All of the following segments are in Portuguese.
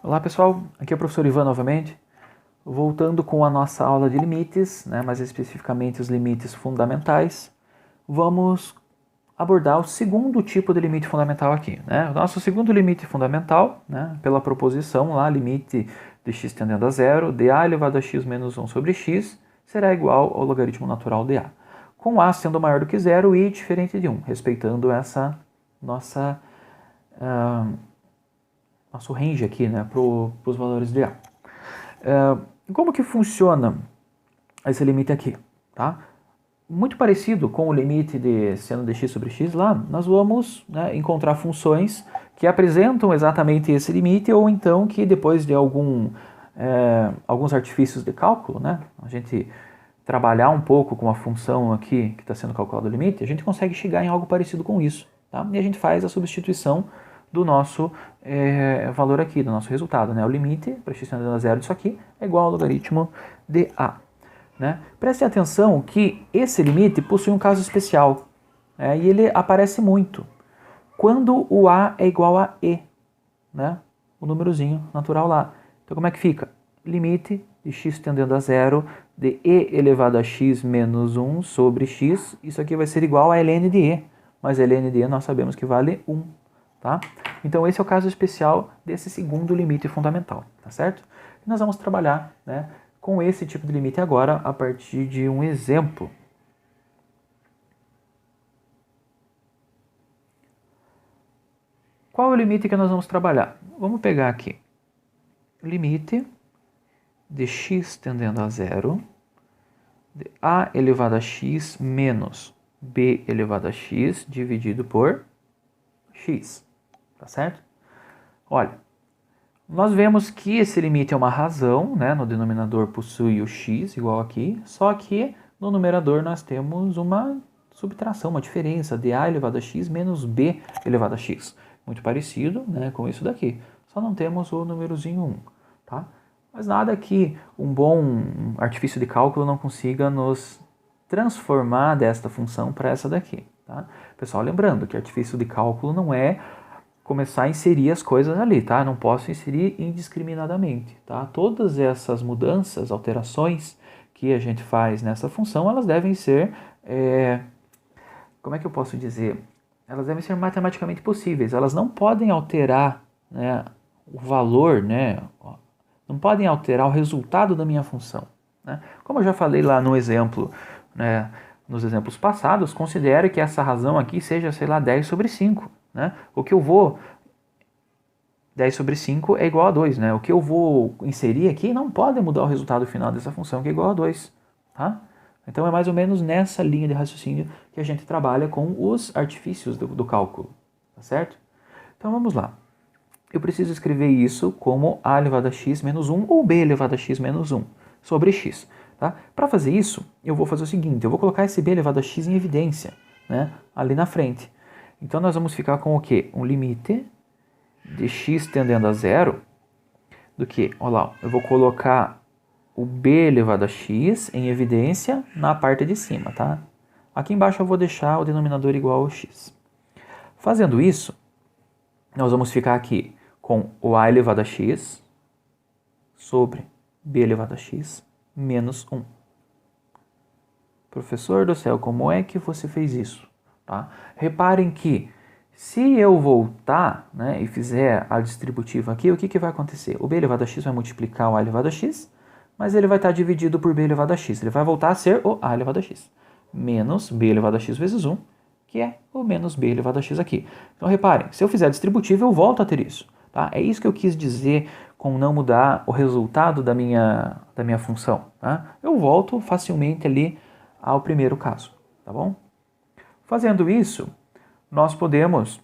Olá pessoal, aqui é o professor Ivan novamente, voltando com a nossa aula de limites, mais especificamente os limites fundamentais. Vamos abordar o segundo tipo de limite fundamental aqui. O nosso segundo limite fundamental, pela proposição lá, limite de x tendendo a zero, de a elevado a x menos 1 sobre x, será igual ao logaritmo natural de a. Com a sendo maior do que zero e diferente de 1, respeitando essa nosso range aqui, para os valores de A. Como que funciona esse limite aqui? Tá? Muito parecido com o limite de seno de x sobre x lá, nós vamos encontrar funções que apresentam exatamente esse limite ou então que depois de alguns artifícios de cálculo, a gente trabalhar um pouco com a função aqui que está sendo calculado o limite, a gente consegue chegar em algo parecido com isso. Tá? E a gente faz a substituição do nosso valor aqui, do nosso resultado. O limite para x tendendo a zero disso aqui é igual ao logaritmo de a. Prestem atenção que esse limite possui um caso especial e ele aparece muito quando o a é igual a e, o númerozinho natural lá. Então como é que fica? Limite de x tendendo a zero de e elevado a x menos 1 sobre x, isso aqui vai ser igual a ln de e, mas ln de e nós sabemos que vale 1. Tá? Então esse é o caso especial desse segundo limite fundamental, tá certo? E nós vamos trabalhar com esse tipo de limite agora a partir de um exemplo. Qual é o limite que nós vamos trabalhar? Vamos pegar aqui, limite de x tendendo a zero, de a elevado a x menos b elevado a x dividido por x. Tá certo? Olha, nós vemos que esse limite é uma razão, no denominador possui o x igual aqui, só que no numerador nós temos uma subtração, uma diferença de a elevado a x menos b elevado a x. Muito parecido com isso daqui, só não temos o númerozinho 1, tá? Mas nada que um bom artifício de cálculo não consiga nos transformar desta função para essa daqui, tá? Pessoal, lembrando que artifício de cálculo não é começar a inserir as coisas ali, tá? Não posso inserir indiscriminadamente, tá? Todas essas mudanças, alterações que a gente faz nessa função, elas devem ser, como é que eu posso dizer? Elas devem ser matematicamente possíveis, elas não podem alterar o valor, não podem alterar o resultado da minha função. Como eu já falei lá no exemplo, nos exemplos passados, considere que essa razão aqui seja, sei lá, 10 sobre 5. O que eu vou... 10 sobre 5 é igual a 2. O que eu vou inserir aqui não pode mudar o resultado final dessa função, que é igual a 2. Tá? Então é mais ou menos nessa linha de raciocínio que a gente trabalha com os artifícios do cálculo. Tá certo? Então vamos lá. Eu preciso escrever isso como a elevado a x menos 1 ou b elevado a x menos 1 sobre x. Tá? Para fazer isso, eu vou fazer o seguinte, eu vou colocar esse b elevado a x em evidência, ali na frente. Então nós vamos ficar com o quê? Um limite de x tendendo a zero do que? Olha lá, eu vou colocar o b elevado a x em evidência na parte de cima, tá? Aqui embaixo eu vou deixar o denominador igual ao x. Fazendo isso, nós vamos ficar aqui com o a elevado a x sobre b elevado a x menos 1. Professor do céu, como é que você fez isso? Tá? Reparem que se eu voltar e fizer a distributiva aqui, o que vai acontecer? O b elevado a x vai multiplicar o a elevado a x, mas ele vai estar dividido por b elevado a x. Ele vai voltar a ser o a elevado a x, menos b elevado a x vezes 1, que é o menos b elevado a x aqui. Então reparem, se eu fizer a distributiva, eu volto a ter isso. Tá? É isso que eu quis dizer com não mudar o resultado da minha função. Tá? Eu volto facilmente ali ao primeiro caso. Tá bom? Fazendo isso, nós podemos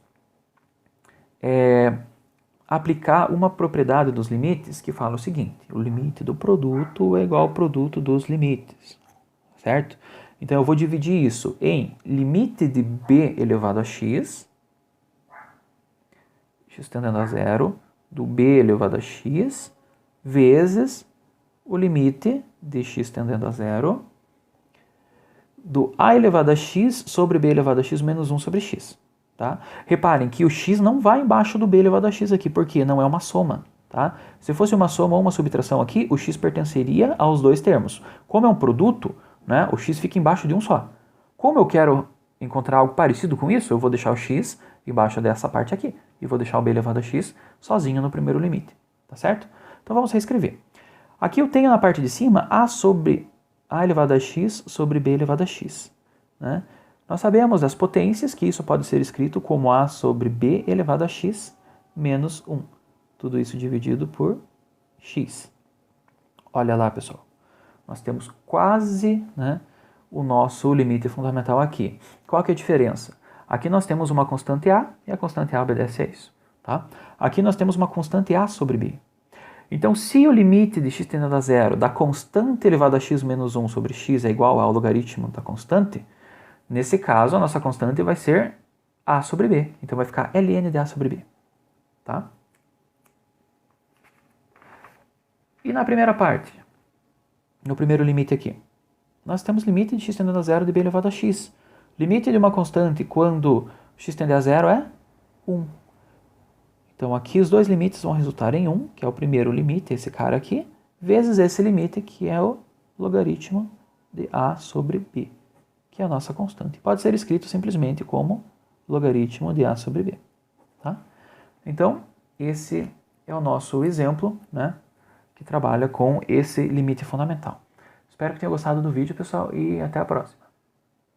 aplicar uma propriedade dos limites que fala o seguinte: o limite do produto é igual ao produto dos limites, certo? Então eu vou dividir isso em limite de b elevado a x tendendo a zero, do b elevado a x, vezes o limite de x tendendo a zero, do a elevado a x sobre b elevado a x menos 1 sobre x. Tá? Reparem que o x não vai embaixo do b elevado a x aqui, porque não é uma soma. Tá? Se fosse uma soma ou uma subtração aqui, o x pertenceria aos dois termos. Como é um produto, né, o x fica embaixo de um só. Como eu quero encontrar algo parecido com isso, eu vou deixar o x embaixo dessa parte aqui. E vou deixar o b elevado a x sozinho no primeiro limite. Tá certo? Então vamos reescrever. Aqui eu tenho na parte de cima a sobre a elevado a x sobre b elevado a x. Né? Nós sabemos das potências que isso pode ser escrito como a sobre b elevado a x menos 1. Tudo isso dividido por x. Olha lá, pessoal. Nós temos quase, né, o nosso limite fundamental aqui. Qual que é a diferença? Aqui nós temos uma constante a e a constante a obedece a isso. Tá? Aqui nós temos uma constante a sobre b. Então, se o limite de x tendendo a zero da constante elevado a x menos 1 sobre x é igual ao logaritmo da constante, nesse caso a nossa constante vai ser a sobre b. Então vai ficar ln de a sobre b. Tá? E na primeira parte, no primeiro limite aqui, nós temos limite de x tendendo a zero de b elevado a x. Limite de uma constante quando x tende a zero é 1. Então aqui os dois limites vão resultar em 1, que é o primeiro limite, esse cara aqui, vezes esse limite, que é o logaritmo de a sobre b, que é a nossa constante. Pode ser escrito simplesmente como logaritmo de a sobre b. Tá? Então, esse é o nosso exemplo, né, que trabalha com esse limite fundamental. Espero que tenham gostado do vídeo, pessoal, e até a próxima.